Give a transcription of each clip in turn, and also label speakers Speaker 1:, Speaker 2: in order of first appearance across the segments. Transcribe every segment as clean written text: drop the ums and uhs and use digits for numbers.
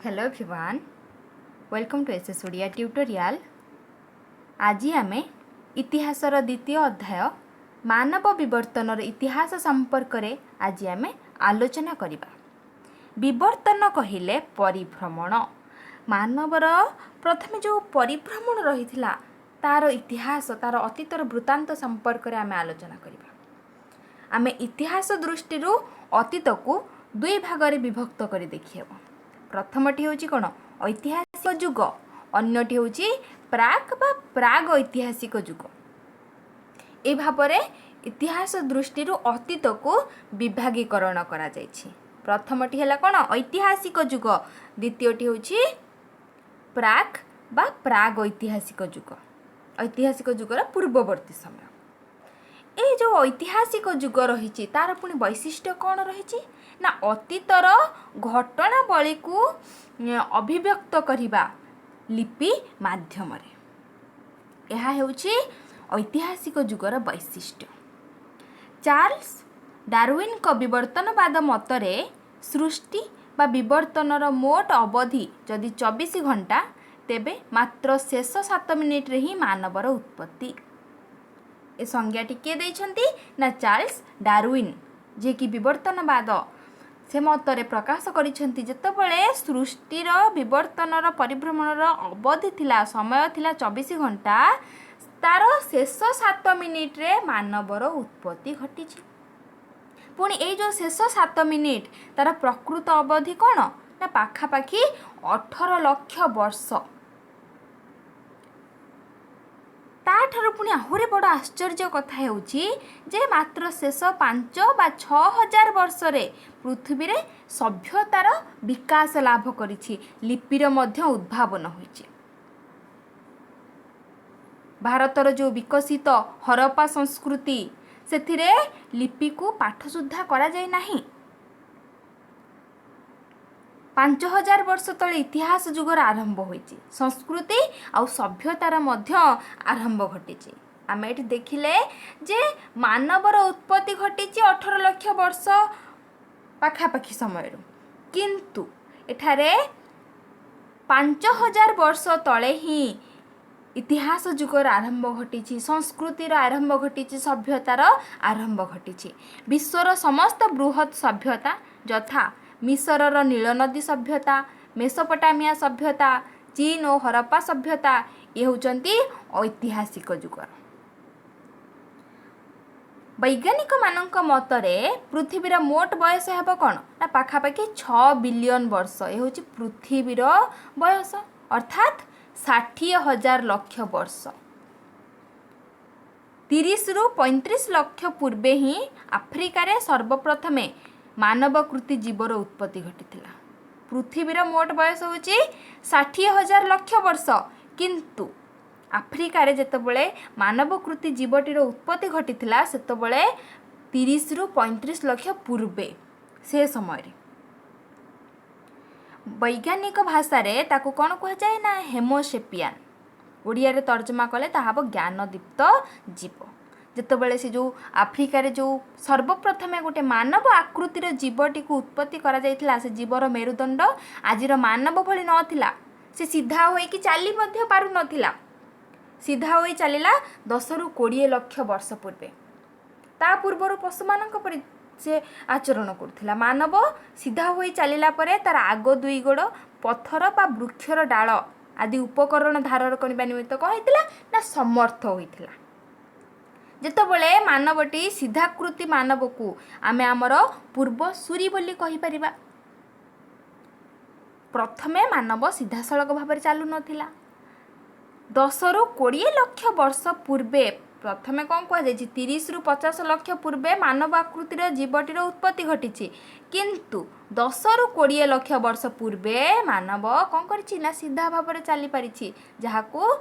Speaker 1: Hello everyone, welcome to SS Odia tutorial. आज आम इतिहासर द्वितीय अध्याय मानव विवर्तनर इतिहास संपर्क में आज आम आलोचना करवा। विवर्तन कहले परिभ्रमण। मानवर प्रथम जो परिभ्रमण रही तार इतिहास तार अतीतर वृत्तांत संपर्क में आम आलोचना करवा। आम इतिहास दृष्टि अतीत को दुई भाग में विभक्त कर देखिए। प्रथमटी हूँ कौन ऐतिहासिक जुग, अन्यटी हूँ प्राक बा प्राग ऐतिहासिक जुग। ए भावरे इतिहास दृष्टि अतीत को विभागीकरण करा जायछि। प्रथमटी है कौन ऐतिहासिक जुग, द्वितीयटी हूँ प्राक बा प्राग ऐतिहासिक जुग। ऐतिहासिक जुगर पूर्ववर्ती समय। ये जो ऐतिहासिक जुग रही तार पुणी वैशिष्ट्य कौन रही ना अतीतर घटनावली को अभिव्यक्त करने लिपि माध्यम। यह हेउछि ऐतिहासिक जुगर वैशिष्ट्य। चार्ल्स डार्विन का विवर्तनवाद मतरे सृष्टि बा विवर्तनर मोट अवधि जदि 24 घंटा तेबे मात्र शेष 7 मिनिट रे ही मानवर उत्पत्ति। ए संज्ञाटी किए देइछन्ति ना चार्ल्स डार्विन, जे कि विवर्तनवाद से मतरे प्रकाश करिछन्ति। जेतेबेले सृष्टिर विवर्तनर परिभ्रमणर अवधि थिला समय थिला 24 घंटा, तार शेष 7 मिनिट रे मानवर उत्पत्ति घटिछि। पुणी ए जो शेष 7 मिनिट तार प्रकृत अवधि कौन ना पाखापाखि 18 लाख वर्ष। ताठार पुणी आहुरी बड़ आश्चर्य कथा हेउछि जे मात्र शेष 5 बा 6000 वर्ष रे पृथ्वी रे सभ्यतार विकास लाभ करिछि, लिपिर मध्य उद्भावन होइछि। भारतर जो विकसित हरप्पा संस्कृति सेथिरे लिपि को पाठ सुद्धा करा जाय नाही। 5000 वर्ष तले इतिहास जुगर आरंभ होइछि। संस्कृति और सभ्यतार मध्य आरंभ घटिछि। आम ये देखिले जे मानवर उत्पत्ति घटिछि 18 लाख वर्ष पाखापाखि समय, किंतु एठारे 5000 वर्ष तले ही इतिहास जुगर आरंभ घटिछि, संस्कृतिर आरंभ घटिछि, सभ्यतार आरंभ घटिछि। विश्वर समस्त बृहत सभ्यता यथा मिसरर नील नदी सभ्यता, मेसोपोटामिया सभ्यता, चीन और हरप्पा सभ्यता ये होचंती ऐतिहासिक जुगर। वैज्ञानिक मानक मतरे पृथ्वीर मोट बयस हेब कौन ना पाखापाखि 6 बिलियन वर्ष। ये होची पृथ्वीर बयस, अर्थात 60,000 लाख वर्ष। 30 रु 35 लाख पूर्वे ही आफ्रिकार सर्वप्रथमे मानवकृति जीवर उत्पत्ति घटिथिला। पृथ्वीर मोट बयस होची 60,000 लाख वर्ष, किंतु आफ्रिकार जेतेबेले मानवकृति जीवटीर उत्पत्ति घटिथिला सेतेबेले 30 रु 35 लाख पूर्वे से समय। वैज्ञानिक भाषा रे ताकू कौन कह जाए ना हेमोसेपियन। ओडिया रे तर्जमा कले ताहाब ज्ञानदीप्त जीव। जेतेबेले से जो आफ्रिकार जो सर्वप्रथमे गोटे मानव आकृतिर जीवटी को उत्पत्ति करा जायतिला, से जीवर मेरुदंड आजिर मानव भली नथिला। से सीधा होई कि चाली मध्य पारु नथिला। सीधा होई चलिला 10 रु 20 लाख वर्ष पूर्वे। ता पूर्वर पशुमानक परि से आचरण करथिला। मानव सीधा होई चलिला परे तार आग 2 गोड़ पत्थर बा वृक्षर डाल आदि उपकरण धारण करबा निमित्त कह हैतिला ना समर्थ होइथिला। जेतेबेले मानवटी सीधाकृति मानव को आमे आमर पूर्व सूरी बोली कहि परिबा। प्रथमे मानव सीधासळख भाव चालू नथिला। 10 रु 20 लाख वर्ष पूर्वे प्रथमे कौन कह जाय 30 रु 50 लाख पूर्वे मानव आकृतिर जीवटीर उत्पत्ति घटिछि, किंतु 10 रु 20 लाख वर्ष पूर्वे मानव कौन करिछि ना सीधा भाव चली पारिछि, जहाको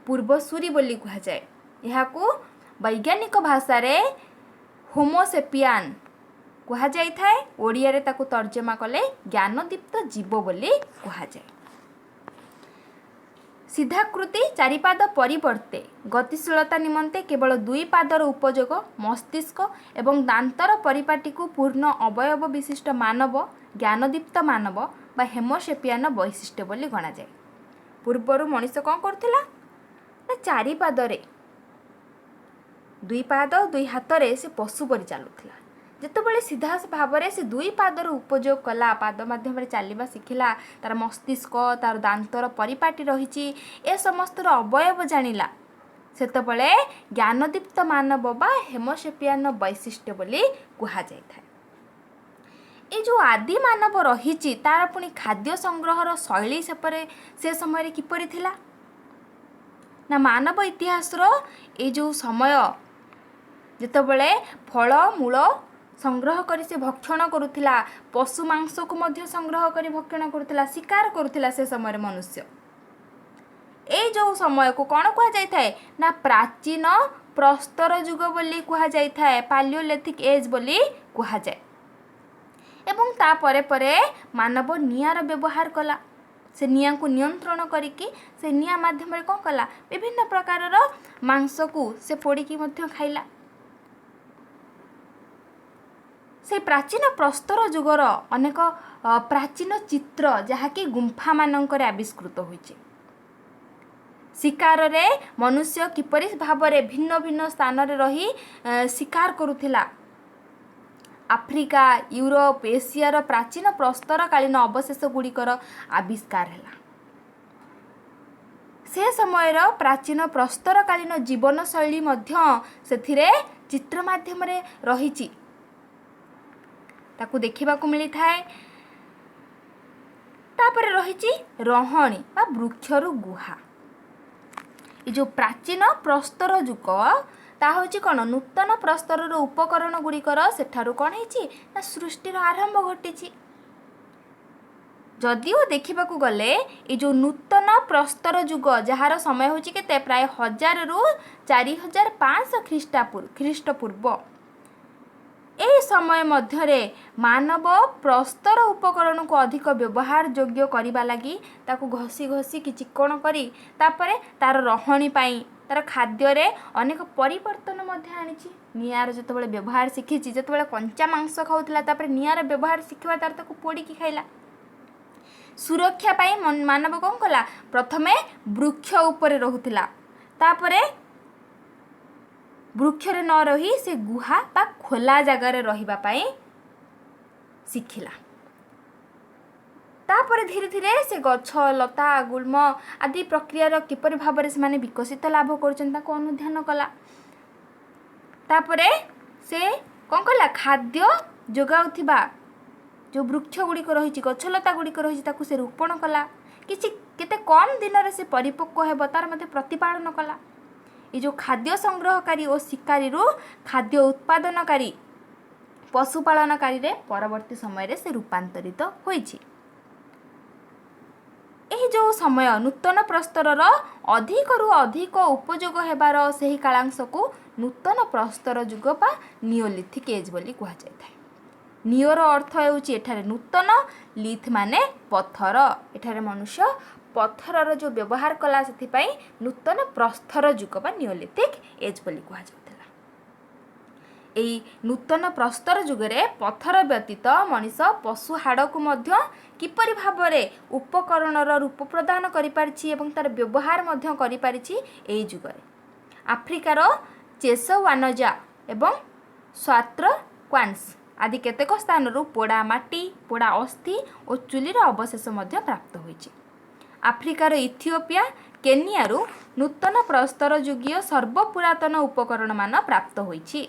Speaker 1: पूर्वसूरी बोली कह जाय। यहाको वैज्ञानिक भाषा रे होमोसेपियन कहा जाय थाए। ओडिया रे ताकू तर्जमा कले ज्ञानदीप्त जीव बोली कहा जाय। सीधाकृति चारिपाद परिवर्ते गतिशीलता निमंते केवल 2 पादर उपयोग मस्तिष्क एवं दांतर परिपाटी को पूर्ण अवयव विशिष्ट मानव ज्ञानदीप्त मानव बा हेमोसेपियन वैशिष्ट्य बोली गणाए। पूर्वर मनीष कौन करुला ना चारि पादरे दुई पाद दुई हाथ रे से पशु परि चलुला। जितेबाला सीधा भाव में से दुई पादर उपयोग कला, पाद मध्यम चलवा शिखिला, तार मस्तिष्क तार दांतर परिपाटी रही ए समस्तर अवयव जानिला, सेतबले ज्ञानदीप्त मानव बा हेमोसेपियन वैशिष्ट्य बोली कहा जाय था। ये जो आदि मानव रही तार पुणी खाद्य संग्रहर शैली से समय किपरि थिला ना मानव इतिहास ये जो समय जितेबाला फल मूल संग्रह करी से भक्षण करुला, पशु मांस को मध्य संग्रह करी भक्षण करुला, शिकार करुला से समय मनुष्य ए जो समय को कौन कहा जाय थाए ना प्राचीन प्रस्तर युग बोली कहा जाय थाए, पालियोलिथिक एज बोली कहा जाय। एवं ता परे परे मानव निआर व्यवहार कला, से निया को नियंत्रण करिकी से निया माध्यम कौन कला विभिन्न प्रकार मांस को से पोड़िकी मध्य खाइला। से प्राचीन प्रस्तर युगर अनेक प्राचीन चित्र जहाँकि गुंफा मानकर आविष्कृत होइछे। शिकार रे मनुष्य किपरि भाव में भिन्न भिन्न स्थान रे रही शिकार करुथिला। आफ्रिका, यूरोप, एशियार प्राचीन प्रस्तर कालीन अवशेष गुड़िकर आविष्कार है। से समयर प्राचीन प्रस्तर कालीन जीवन शैली मध्य सेथिरे चित्र माध्यम रे रहिछि ताकू देखिबा को मिली थाए। तापर रहिछि रहणी बा वृक्षरु गुहा। ये जो प्राचीन प्रस्तर युग ता होछि कौन नूतन प्रस्तर उपकरण गुड़िकर सेठारु कौन है ना सृष्टिर आरंभ घटी। जदिओ देखा गले ये जो नूतन प्रस्तर युग जार समय होछि केते प्राय 1000 रु 4500 ख्रीष्टपूर्व ए समय मध्यरे मानव प्रस्तर उपकरण को अधिक व्यवहार योग्य करबा लगी ताकू घसी घसी कि चिकण करी तापरे तार रहणी पाई तार खाद्य रे अनेक परिवर्तन मध्य आनिछि। निआर जतबेले व्यवहार शिखिछि, जतबेले कंचा मांस खाउतला तापरे निआर व्यवहार शिखिबा तार ताकू पोड़िकी खाइला। सुरक्षा पाई मानव कौन कला प्रथमे वृक्ष उपरे रहुतिला, तापरे वृक्ष रे न रही से गुहा बा खोला जगह रे रहिबा पाई शिखिला। तापर धीरे धीरे से गछ लता गुल्म आदि प्रक्रिया किपरि भाव में से विकसित लाभ कर अनुध्यान कला। तापरे से कौन कला खाद्य जोगाउथिबा जो वृक्ष गुड़िक रही गछलता गुड़िक रही से रोपण कला। किछि केते कम दिन रे से परिपक्व हेब तार मध्य प्रतिपालन कला। ये जो खाद्य संग्रहकारी और शिकारी रु खाद्य उत्पादनकारी पशुपालनकारी रे परवर्ती समय रे से रूपांतरित होइछि। एही जो समय नूतन प्रस्तर अधिक रु अधिक उपयोग हेबार सही कालांश को नूतन प्रस्तर युग बा नियोलिथिक एज बोली कहा जाय थाए। नियोर अर्थ हेउछि एठारे नूतन, लिथ माने पत्थर, एठारे मनुष्य पत्थरर जो व्यवहार कला से नूतन प्रस्तर युग बा नियोलिथिक एज बोली कहा जाउथला। एई नूतन प्रस्तर युगरे पत्थर व्यतीत मनीष पशु हाड़ को मध्य किपरि भाबरे उपकरणर रूप प्रदान करि पारिछि एवं तार व्यवहार मध्य करि पारिछि। एई युगरे आफ्रिकार चेसवानजा एवं स्वात्र क्वान्स आदि केतेक स्थान पोड़ा माटी, पोड़ा अस्थि और चुलीर अवशेष मध्य प्राप्त होइछि। आफ्रिकार इथियोपिया, केनियारू नूतन प्रस्तर युगीय सर्वपुरातन उपकरण मान प्राप्त होइछि।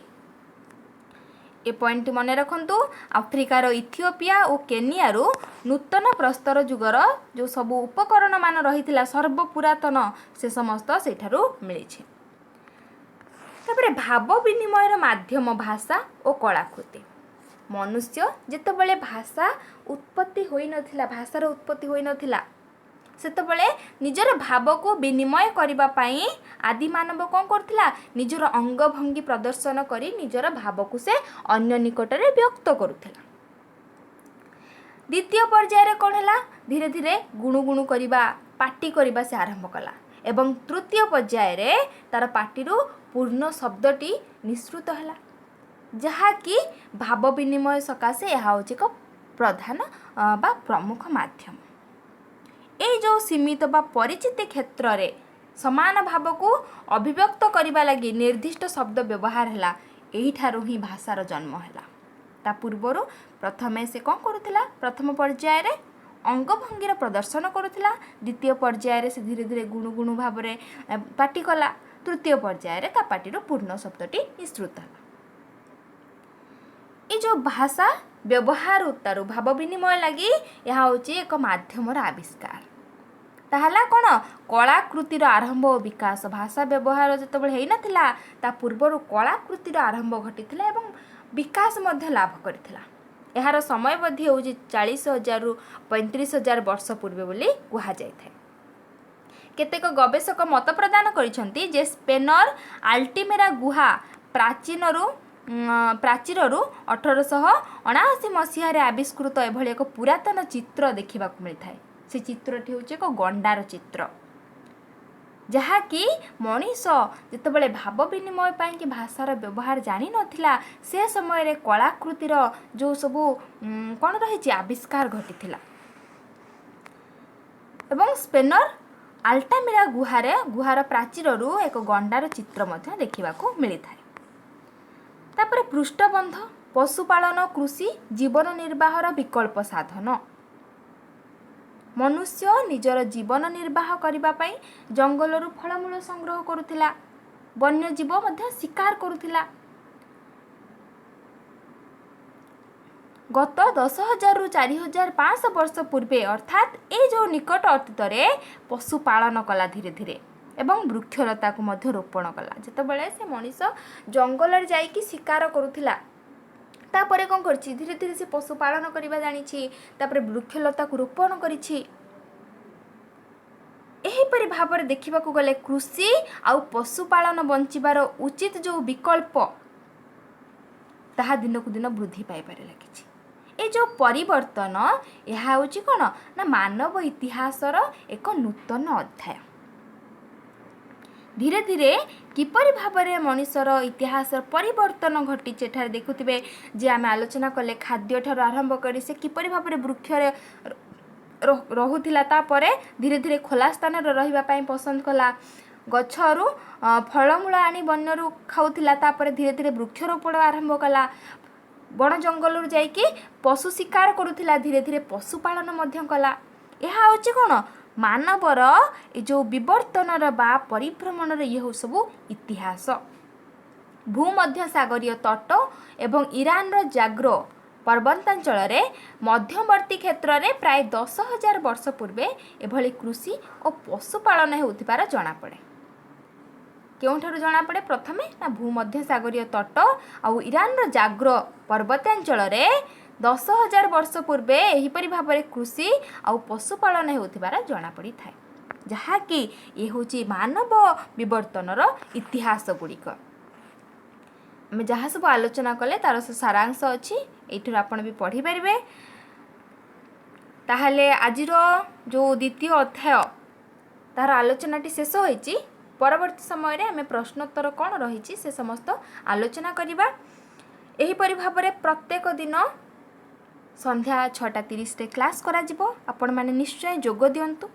Speaker 1: ए पॉइंट मन रखंतु, आफ्रिकार इथियोपिया और केनियारू नूतन प्रस्तर युगर जो सब उपकरण मान रही सर्वपुरातन से समस्त सेठारू मिलिछि। तापरे भाव विनिमयर माध्यम भाषा और कलाकृति। मनुष्य जेतेबेले भाषा उत्पत्ति होई नथिला, भाषार उत्पत्ति होई नथिला, सेतेबेले निजर भाव को विनिमय करिबा पाई आदि मानव कौन करथिला निजर अंग भंगी प्रदर्शन करी निजर भाव को से अन्य निकटरे व्यक्त करुथिला। द्वितीय पर्याय कौन है धीरे धीरे गुणुगुणु करिबा पाटी करिबा से आरंभ कला एवं तृतीय पर्याय तार पाटीरू पूर्ण शब्दटी निःसृत है जहाँकि भाव विनिमय सकाशे यह हूँ एक प्रधान बा प्रमुख माध्यम। ए जो सीमित बा परिचित क्षेत्र रे समान भाव को अभिव्यक्त करने लगी निर्दिष्ट शब्द व्यवहार है, यही ठारू ही भाषार जन्म है। ता पूर्वर प्रथमे से कौन करुला, प्रथम पर्याय रे अंगभंगीर प्रदर्शन करुला, द्वितीय पर्याय से धीरे धीरे गुणु गुणु भाव में पाटी कला, तृतीय पर्याय ता पाटीर पूर्ण शब्दटी निश्रुत है। ये जो भाषा व्यवहार उतारू भाव विनिमय लगी यह हूँ एक माध्यमर आविष्कार। ताहला कौन कलाकृतिर आरंभ और विकास, भाषा व्यवहार जितेबाला होता ता पूर्वर कलाकृतिर आरंभ घटी एवं विकास मध्य लाभ करथिला। यार समयबद्धि हूँ 40,000 रु 35,000 वर्ष पूर्वे बोली कहा जाय थाए। केतेक गवेषक मत प्रदान करिसेंती जे स्पेनर आल्टिमेरा गुहा प्राचीरु 1879 मसीह आविष्कृत एभली एक पुरातन चित्र देखा मिलता है। से चित्रटी हूँ एक गंडार चित्र, जहाँकि मनीष जितेबाला भाव विनिमय पाई भाषार व्यवहार जानी नथिला से समय कलाकृतिर जो सबू कौन रही आविष्कार घटी एवं स्पेनर आल्टामिरा गुहार प्राचीरु एक गंडार चित्र देखा मिलता है। तापर पृष्ठबंध पशुपालन कृषि जीवन निर्वाहर विकल्प साधन। मनुष्य निजर जीवन निर्वाह करने जंगलरू फलमूल संग्रह करुथिला, वन्यजीव मध्य शिकार करुथिला। गत 10,000 रु 4,500 वर्ष पूर्वे अर्थात ये जो निकट अतीत पशुपालन कला धीरे धीरे एवं वृक्षलता को मध्य रोपण कला। जितेबाला से मनीष जंगल जाइकी शिकार करुथिला, तापर कौन कर धीरे धीरे से पशुपालन करने जानी, तापर वृक्षलता को रोपण करिछि। एहीपरि भाव में देखा गले कृषि आउ पशुपालन बंचिबार उचित जो विकल्प ताहा दिन को दिन वृद्धि पाइबार लगी। ये जो परिवर्तन यह हूँ कौन ना मानव इतिहासर एक नूतन अध्याय। धीरे धीरे किपरि भाव में मनुष्यर इतिहास परिवर्तन घटी एठार देखुथिबे जे आम आलोचना कले खाद्य ठार आरंभ करी से किपरि भाव में वृक्ष रहुथिला, तापरे धीरे धीरे खोला स्थान रहिबा पई पसंद कला, गछरु फलमूल आनी वन्यरू खाउथिला, तापरे धीरे धीरे वृक्षरोपण आरंभ कला, बण जंगल जाइकी पशु शिकार करुथिला, धीरे धीरे पशुपालन मध्य कला। यह हूँ कौन मानवर जो विवर्तनर बा परिभ्रमणर ये सबू इतिहास। भूमध्य सागरीय तट एवं ईरान जाग्रो पर्वतांचल मध्यवर्ती क्षेत्र में प्राय 10,000 वर्ष पूर्वे एभली कृषि और पशुपालन होतिबार जଣା पड़े। केउठारु जଣା पड़े प्रथमे ना भूमध्य सागरीय तट आउ ईरान जाग्रो पर्वतांचल 10,000 वर्ष पूर्वे एहीपरि भाव में कृषि आउ पशुपालन होतिबार जଣା पड़ी थाए, जहाँकि ये हूँ मानव विवर्तनर इतिहास गुड़िक। आम जहाँ सब आलोचना कले तार सारांश अच्छी ये आपण भी पढ़ी पारे। ताहले आजिर जो द्वितीय अध्याय तार आलोचनाटी शेष होईची। परवर्ती समय आम प्रश्नोत्तर कौन रही से समस्त आलोचना करवा। एहीपरि भाव में प्रत्येक दिन संध्या 6:30 क्लास करा जिवो। आपण माने निश्चय जोग दियंतु।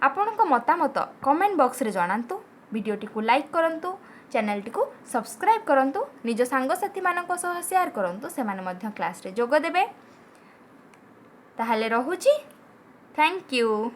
Speaker 1: आपणक मतामत कमेंट बॉक्स रे जणांतु। वीडियोटी को लाइक करंतु, चैनलटी को सब्सक्राइब करंतु, निज सांगसाथी मानक सह शेयर करंतु, से माने मध्य क्लास रे जोग देबे। ताहले रहुची। Thank you.